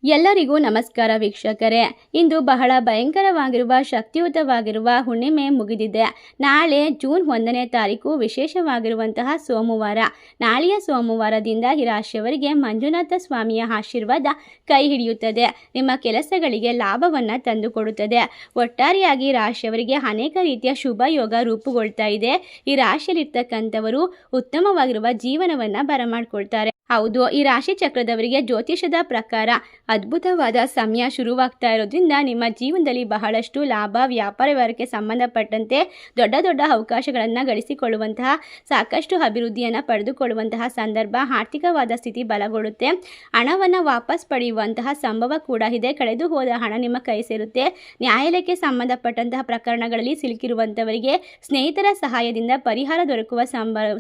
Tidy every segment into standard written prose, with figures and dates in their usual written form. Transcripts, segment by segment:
ಎಲ್ಲರಿಗೂ ನಮಸ್ಕಾರ ವೀಕ್ಷಕರೇ. ಇಂದು ಬಹಳ ಭಯಂಕರವಾಗಿರುವ ಶಕ್ತಿಯುತವಾಗಿರುವ ಹುಣ್ಣಿಮೆ ಮುಗಿದಿದೆ. ನಾಳೆ ಜೂನ್ 1ನೇ ತಾರೀಕು ವಿಶೇಷವಾಗಿರುವಂತಹ ಸೋಮವಾರ. ನಾಳೆಯ ಸೋಮವಾರದಿಂದ ಈ ರಾಶಿಯವರಿಗೆ ಮಂಜುನಾಥ ಸ್ವಾಮಿಯ ಆಶೀರ್ವಾದ ಕೈ ಹಿಡಿಯುತ್ತದೆ. ನಿಮ್ಮ ಕೆಲಸಗಳಿಗೆ ಲಾಭವನ್ನು ತಂದುಕೊಡುತ್ತದೆ. ಒಟ್ಟಾರೆಯಾಗಿ ರಾಶಿಯವರಿಗೆ ಅನೇಕ ರೀತಿಯ ಶುಭ ಯೋಗ ರೂಪುಗೊಳ್ತಾ ಇದೆ. ಈ ರಾಶಿಯಲ್ಲಿರ್ತಕ್ಕಂಥವರು ಉತ್ತಮವಾಗಿರುವ ಜೀವನವನ್ನು ಬರಮಾಡ್ಕೊಳ್ತಾರೆ. ಹೌದು, ಈ ರಾಶಿ ಚಕ್ರದವರಿಗೆ ಜ್ಯೋತಿಷದ ಪ್ರಕಾರ ಅದ್ಭುತವಾದ ಸಮಯ ಶುರುವಾಗ್ತಾ ಇರೋದ್ರಿಂದ ನಿಮ್ಮ ಜೀವನದಲ್ಲಿ ಬಹಳಷ್ಟು ಲಾಭ, ವ್ಯಾಪಾರ ವ್ಯವಹಾರಕ್ಕೆ ಸಂಬಂಧಪಟ್ಟಂತೆ ದೊಡ್ಡ ದೊಡ್ಡ ಅವಕಾಶಗಳನ್ನು ಗಳಿಸಿಕೊಳ್ಳುವಂತಹ, ಸಾಕಷ್ಟು ಅಭಿವೃದ್ಧಿಯನ್ನು ಪಡೆದುಕೊಳ್ಳುವಂತಹ ಸಂದರ್ಭ, ಆರ್ಥಿಕವಾದ ಸ್ಥಿತಿ ಬಲಗೊಳ್ಳುತ್ತೆ. ಹಣವನ್ನು ವಾಪಸ್ ಪಡೆಯುವಂತಹ ಸಂಭವ ಕೂಡ ಇದೆ. ಕಳೆದು ಹೋದ ಹಣ ನಿಮ್ಮ ಕೈ ಸೇರುತ್ತೆ. ನ್ಯಾಯಾಲಯಕ್ಕೆ ಸಂಬಂಧಪಟ್ಟಂತಹ ಪ್ರಕರಣಗಳಲ್ಲಿ ಸಿಲುಕಿರುವಂಥವರಿಗೆ ಸ್ನೇಹಿತರ ಸಹಾಯದಿಂದ ಪರಿಹಾರ ದೊರಕುವ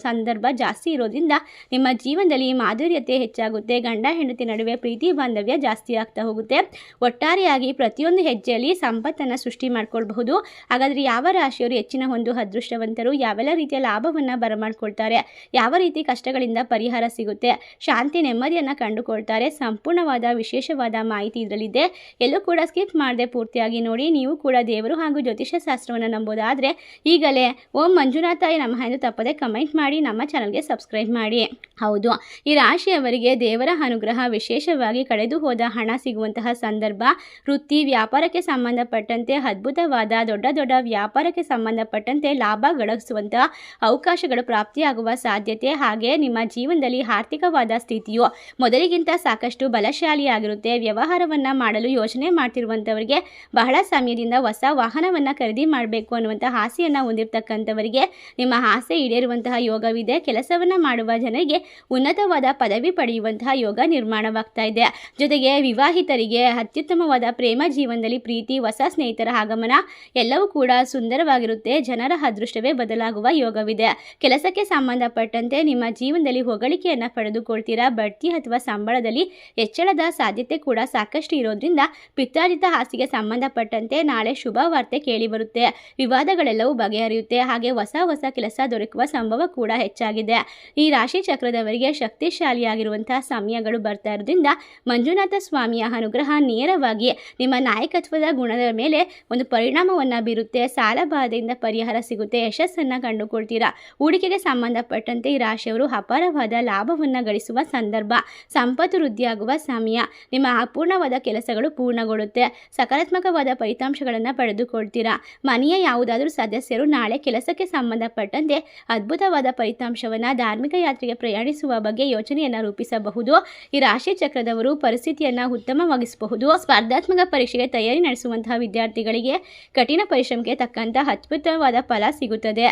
ಸಂದರ್ಭ ಜಾಸ್ತಿ ಇರೋದ್ರಿಂದ ನಿಮ್ಮ ಜೀವನದಲ್ಲಿ ಮಾಧುರ್ಯತೆ ಹೆಚ್ಚಾಗುತ್ತೆ. ಗಂಡ ಹೆಂಡತಿ ನಡುವೆ ಪ್ರೀತಿ ಬಾಂಧವ್ಯ ಜಾಸ್ತಿ ಆಗ್ತಾ ಹೋಗುತ್ತೆ. ಒಟ್ಟಾರೆಯಾಗಿ ಪ್ರತಿಯೊಂದು ಹೆಜ್ಜೆಯಲ್ಲಿ ಸಂಪತ್ತನ್ನು ಸೃಷ್ಟಿ ಮಾಡ್ಕೊಳ್ಬಹುದು. ಹಾಗಾದರೆ ಯಾವ ರಾಶಿಯವರು ಹೆಚ್ಚಿನ ಒಂದು ಅದೃಷ್ಟವಂತರು, ಯಾವೆಲ್ಲ ರೀತಿಯ ಲಾಭವನ್ನು ಬರಮಾಡ್ಕೊಳ್ತಾರೆ, ಯಾವ ರೀತಿ ಕಷ್ಟಗಳಿಂದ ಪರಿಹಾರ ಸಿಗುತ್ತೆ, ಶಾಂತಿ ನೆಮ್ಮದಿಯನ್ನು ಕಂಡುಕೊಳ್ತಾರೆ, ಸಂಪೂರ್ಣವಾದ ವಿಶೇಷವಾದ ಮಾಹಿತಿ ಇದರಲ್ಲಿದೆ. ಎಲ್ಲೂ ಕೂಡ ಸ್ಕಿಪ್ ಮಾಡದೆ ಪೂರ್ತಿಯಾಗಿ ನೋಡಿ. ನೀವು ಕೂಡ ದೇವರು ಹಾಗೂ ಜ್ಯೋತಿಷ ಶಾಸ್ತ್ರವನ್ನು ನಂಬೋದಾದರೆ ಈಗಲೇ ಓಂ ಮಂಜುನಾಥಾಯ ನಮಃ ಎಂದು ತಪ್ಪದೆ ಕಮೆಂಟ್ ಮಾಡಿ ನಮ್ಮ ಚಾನಲ್ಗೆ ಸಬ್ಸ್ಕ್ರೈಬ್ ಮಾಡಿ. ಹೌದು, ಈ ರಾಶಿಯವರಿಗೆ ದೇವರ ಅನುಗ್ರಹ, ವಿಶೇಷವಾಗಿ ಕಳೆದು ಹೋದ ಹಣ ಸಿಗುವಂತಹ ಸಂದರ್ಭ, ವೃತ್ತಿ ವ್ಯಾಪಾರಕ್ಕೆ ಸಂಬಂಧಪಟ್ಟಂತೆ ಅದ್ಭುತವಾದ ದೊಡ್ಡ ದೊಡ್ಡ ವ್ಯಾಪಾರಕ್ಕೆ ಸಂಬಂಧಪಟ್ಟಂತೆ ಲಾಭ ಗಳಿಸುವಂತಹ ಅವಕಾಶಗಳು ಪ್ರಾಪ್ತಿಯಾಗುವ ಸಾಧ್ಯತೆ. ಹಾಗೆ ನಿಮ್ಮ ಜೀವನದಲ್ಲಿ ಆರ್ಥಿಕವಾದ ಸ್ಥಿತಿಯು ಮೊದಲಿಗಿಂತ ಸಾಕಷ್ಟು ಬಲಶಾಲಿಯಾಗಿರುತ್ತೆ. ವ್ಯವಹಾರವನ್ನು ಮಾಡಲು ಯೋಚನೆ ಮಾಡ್ತಿರುವಂಥವರಿಗೆ, ಬಹಳ ಸಮಯದಿಂದ ಹೊಸ ವಾಹನವನ್ನು ಖರೀದಿ ಮಾಡಬೇಕು ಅನ್ನುವಂಥ ಆಸೆಯನ್ನು ಹೊಂದಿರತಕ್ಕಂಥವರಿಗೆ ನಿಮ್ಮ ಆಸೆ ಈಡೇರುವಂತಹ ಯೋಗವಿದೆ. ಕೆಲಸವನ್ನು ಮಾಡುವ ಜನರಿಗೆ ಉನ್ನತವಾದ ಪದವಿ ಪಡೆಯುವಂತಹ ಯೋಗ ನಿರ್ಮಾಣವಾಗ್ತಾ ಇದೆ. ಜೊತೆಗೆ ವಿವಾಹಿತರಿಗೆ ಅತ್ಯುತ್ತಮವಾದ ಪ್ರೇಮ ಜೀವನದಲ್ಲಿ ಪ್ರೀತಿ, ಹೊಸ ಸ್ನೇಹಿತರ ಆಗಮನ ಎಲ್ಲವೂ ಕೂಡ ಸುಂದರವಾಗಿರುತ್ತೆ. ಜನರ ಅದೃಷ್ಟವೇ ಬದಲಾಗುವ ಯೋಗವಿದೆ. ಕೆಲಸಕ್ಕೆ ಸಂಬಂಧಪಟ್ಟಂತೆ ನಿಮ್ಮ ಜೀವನದಲ್ಲಿ ಹೊಗಳಿಕೆಯನ್ನು ಪಡೆದುಕೊಳ್ತೀರಾ. ಬಡ್ತಿ ಅಥವಾ ಸಂಬಳದಲ್ಲಿ ಹೆಚ್ಚಳದ ಸಾಧ್ಯತೆ ಕೂಡ ಸಾಕಷ್ಟು ಇರೋದ್ರಿಂದ ಪಿತ್ರಾರ್ಜಿತ ಆಸ್ತಿಗೆ ಸಂಬಂಧಪಟ್ಟಂತೆ ನಾಳೆ ಶುಭ ವಾರ್ತೆ ಕೇಳಿ ಬರುತ್ತೆ. ವಿವಾದಗಳೆಲ್ಲವೂ ಬಗೆಹರಿಯುತ್ತೆ. ಹಾಗೆ ಹೊಸ ಹೊಸ ಕೆಲಸ ದೊರಕುವ ಸಂಭವ ಕೂಡ ಹೆಚ್ಚಾಗಿದೆ. ಈ ರಾಶಿ ಚಕ್ರದವರಿಗೆ ಶಕ್ತಿಶಾಲಿಯಾಗಿರುವಂತಹ ಸಮಯಗಳು ಬರ್ತಾ ಇರೋದ್ರಿಂದ ಮಂಜುನಾಥ ಸ್ವಾಮಿಯ ಅನುಗ್ರಹ ನೇರವಾಗಿ ನಿಮ್ಮ ನಾಯಕತ್ವದ ಗುಣದ ಮೇಲೆ ಒಂದು ಪರಿಣಾಮವನ್ನು ಬೀರುತ್ತೆ. ಸಾಲ ಬಾಧೆಯಿಂದ ಪರಿಹಾರ ಸಿಗುತ್ತೆ. ಯಶಸ್ಸನ್ನು ಕಂಡುಕೊಳ್ತೀರಾ. ಹೂಡಿಕೆಗೆ ಸಂಬಂಧಪಟ್ಟಂತೆ ಈ ರಾಶಿಯವರು ಅಪಾರವಾದ ಲಾಭವನ್ನು ಗಳಿಸುವ ಸಂದರ್ಭ, ಸಂಪತ್ತು ವೃದ್ಧಿಯಾಗುವ ಸಮಯ. ನಿಮ್ಮ ಅಪೂರ್ಣವಾದ ಕೆಲಸಗಳು ಪೂರ್ಣಗೊಳ್ಳುತ್ತೆ. ಸಕಾರಾತ್ಮಕವಾದ ಫಲಿತಾಂಶಗಳನ್ನು ಪಡೆದುಕೊಳ್ತೀರಾ. ಮನೆಯ ಯಾವುದಾದ್ರೂ ಸದಸ್ಯರು ನಾಳೆ ಕೆಲಸಕ್ಕೆ ಸಂಬಂಧಪಟ್ಟಂತೆ ಅದ್ಭುತವಾದ ಫಲಿತಾಂಶವನ್ನು, ಧಾರ್ಮಿಕ ಯಾತ್ರೆಗೆ ಪ್ರಯಾಣಿಸುವ ಬಗ್ಗೆ ಯೋಚನೆಯನ್ನು ರೂಪಿಸಬಹುದು. ಈ ರಾಶಿ ಚಕ್ರದವರು ಪರಿಸ್ಥಿತಿಯನ್ನು ಉತ್ತಮವಾಗಿಸಬಹುದು. ಸ್ಪರ್ಧಾತ್ಮಕ ಪರೀಕ್ಷೆಗೆ ತಯಾರಿ ನಡೆಸುವಂತಹ ವಿದ್ಯಾರ್ಥಿಗಳಿಗೆ ಕಠಿಣ ಪರಿಶ್ರಮಕ್ಕೆ ತಕ್ಕಂತಹ ಅದ್ಭುತವಾದ ಫಲ ಸಿಗುತ್ತದೆ.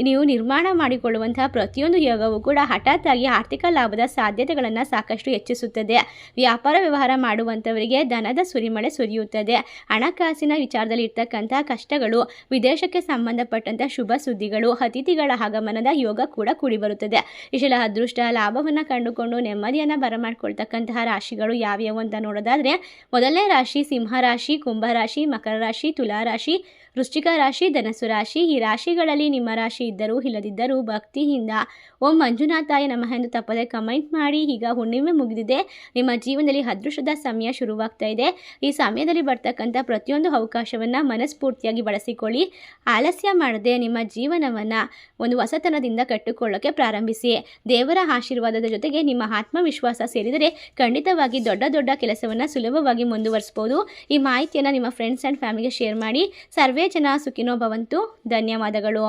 ನೀವು ನಿರ್ಮಾಣ ಮಾಡಿಕೊಳ್ಳುವಂತಹ ಪ್ರತಿಯೊಂದು ಯೋಗವೂ ಕೂಡ ಹಠಾತ್ ಆಗಿ ಆರ್ಥಿಕ ಲಾಭದ ಸಾಧ್ಯತೆಗಳನ್ನು ಸಾಕಷ್ಟು ಹೆಚ್ಚಿಸುತ್ತದೆ. ವ್ಯಾಪಾರ ವ್ಯವಹಾರ ಮಾಡುವಂಥವರಿಗೆ ಧನದ ಸುರಿಮಳೆ ಸುರಿಯುತ್ತದೆ. ಹಣಕಾಸಿನ ವಿಚಾರದಲ್ಲಿ ಇರ್ತಕ್ಕಂತಹ ಕಷ್ಟಗಳು, ವಿದೇಶಕ್ಕೆ ಸಂಬಂಧಪಟ್ಟಂತಹ ಶುಭ ಸುದ್ದಿಗಳು, ಅತಿಥಿಗಳ ಆಗಮನದ ಯೋಗ ಕೂಡ ಕೂಡಿ ಬರುತ್ತದೆ. ಇಷ್ಟೆಲ್ಲ ಅದೃಷ್ಟ ಲಾಭವನ್ನು ಕಂಡುಕೊಂಡು ನೆಮ್ಮದಿಯನ್ನು ಬರಮಾಡ್ಕೊಳ್ತಕ್ಕಂತಹ ರಾಶಿಗಳು ಯಾವ್ಯಾವು ಅಂತ ನೋಡೋದಾದರೆ, ಮೊದಲನೇ ರಾಶಿ ಸಿಂಹ ರಾಶಿ, ಕುಂಭ ರಾಶಿ, ಮಕರ ರಾಶಿ, ತುಲಾ ರಾಶಿ, ವೃಶ್ಚಿಕ ರಾಶಿ, ಧನಸ್ಸು ರಾಶಿ. ಈ ರಾಶಿಗಳಲ್ಲಿ ನಿಮ್ಮ ರಾಶಿ ಇದ್ದರೂ ಇಲ್ಲದಿದ್ದರೂ ಭಕ್ತಿಯಿಂದ ಓಂ ಮಂಜುನಾಥಾಯ ನಮಃ ಎಂದು ತಪ್ಪದೆ ಕಮೆಂಟ್ ಮಾಡಿ. ಈಗ ಹುಣ್ಣಿಮೆ ಮುಗಿದಿದೆ. ನಿಮ್ಮ ಜೀವನದಲ್ಲಿ ಅದೃಷ್ಟದ ಸಮಯ ಶುರುವಾಗ್ತಾ ಇದೆ. ಈ ಸಮಯದಲ್ಲಿ ಬರ್ತಕ್ಕಂಥ ಪ್ರತಿಯೊಂದು ಅವಕಾಶವನ್ನು ಮನಸ್ಫೂರ್ತಿಯಾಗಿ ಬಳಸಿಕೊಳ್ಳಿ. ಆಲಸ್ಯ ಮಾಡದೆ ನಿಮ್ಮ ಜೀವನವನ್ನು ಒಂದು ಹೊಸತನದಿಂದ ಕಟ್ಟಿಕೊಳ್ಳೋಕ್ಕೆ ಪ್ರಾರಂಭಿಸಿ. ದೇವರ ಆಶೀರ್ವಾದದ ಜೊತೆಗೆ ನಿಮ್ಮ ಆತ್ಮವಿಶ್ವಾಸ ಸೇರಿದರೆ ಖಂಡಿತವಾಗಿ ದೊಡ್ಡ ದೊಡ್ಡ ಕೆಲಸವನ್ನು ಸುಲಭವಾಗಿ ಮುಂದುವರಿಸಬಹುದು. ಈ ಮಾಹಿತಿಯನ್ನು ನಿಮ್ಮ ಫ್ರೆಂಡ್ಸ್ ಆ್ಯಂಡ್ ಫ್ಯಾಮಿಲಿಗೆ ಶೇರ್ ಮಾಡಿ. ಸರ್ವೇ ಜನ ಸುಖಿನೋ ಭವಂತು. ಧನ್ಯವಾದಗಳು.